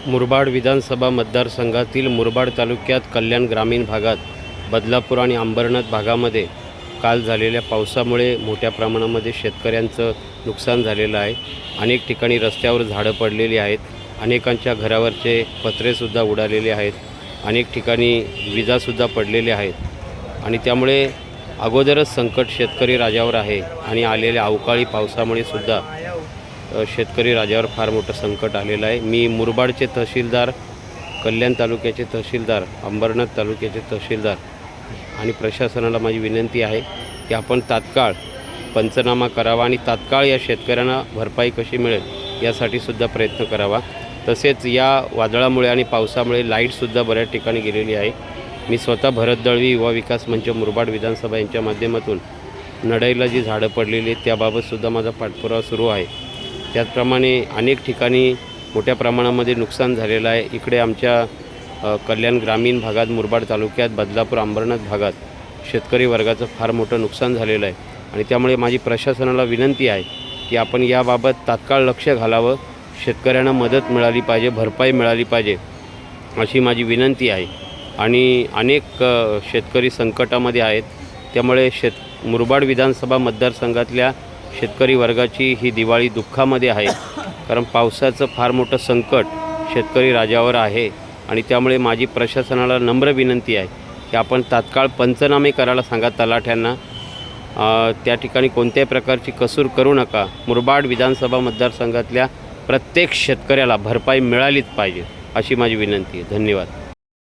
मुरबाड विधानसभा मतदारसंघातील मुरबाड तालुक्यात कल्याण ग्रामीण भागात बदलापूर आणि अंबरनाथ भागामध्ये काल झालेल्या पावसामुळे मोठ्या प्रमाणामध्ये शेतकऱ्यांचं नुकसान झालेलं आहे। अनेक ठिकाणी रस्त्यावर झाडं पडलेली आहेत, अनेकांच्या घरावरचे पत्रेसुद्धा उडालेले आहेत, अनेक ठिकाणी विजासुद्धा पडलेल्या आहेत आणि त्यामुळे अगोदरच संकट शेतकरी राजावर आहे आणि आलेल्या अवकाळी पावसामुळे सुद्धा शेतकरी राजावर फार मोठं संकट आलेलं आहे। मी मुरबाडचे तहसीलदार, कल्याण तालुक्याचे तहसीलदार, अंबरनाथ तालुक्याचे तहसीलदार आणि प्रशासनाला माझी विनंती आहे की आपण तात्काळ पंचनामा करावा आणि तात्काळ या शेतकऱ्यांना भरपाई कशी मिळेल यासाठी सुद्धा प्रयत्न करावा। तसेच या वादळामुळे आणि पावसामुळे लाईटसुद्धा बऱ्याच ठिकाणी गेलेली आहे। मी स्वतः भरत दळवी युवा विकास मंच मुरबाड विधानसभा यांच्या माध्यमातून नडईला जी झाडं पडलेली आहेत त्याबाबतसुद्धा माझा पाठपुरावा सुरू आहे। त्याचप्रमाणे अनेक ठिकाणी मोठ्या प्रमाणामध्ये नुकसान झालेलं आहे। इकडे आमच्या कल्याण ग्रामीण भागात मुरबाड तालुक्यात बदलापूर अंबरनाथ भागात शेतकरी वर्गाचं फार मोठं नुकसान झालेलं आहे आणि त्यामुळे माझी प्रशासनाला विनंती आहे की आपण याबाबत तात्काळ लक्ष घालावं, शेतकऱ्यांना मदत मिळाली पाहिजे, भरपाई मिळाली पाहिजे अशी माझी विनंती आहे। आणि अनेक शेतकरी संकटामध्ये आहेत, त्यामुळे मुरबाड विधानसभा मतदारसंघातल्या शेतकरी वर्गाची ही दिवाळी दुःखामध्ये आहे, कारण पावसाचं फार मोठं संकट शेतकरी राजावर आहे आणि त्यामुळे माझी प्रशासनाला नम्र विनंती आहे की आपण तात्काळ पंचनामे करायला सांगा तलाठ्यांना। त्या ठिकाणी कोणत्याही प्रकारची कसूर करू नका। मुरबाड विधानसभा मतदारसंघातल्या प्रत्येक शेतकऱ्याला भरपाई मिळालीच पाहिजे अशी माझी विनंती आहे। धन्यवाद।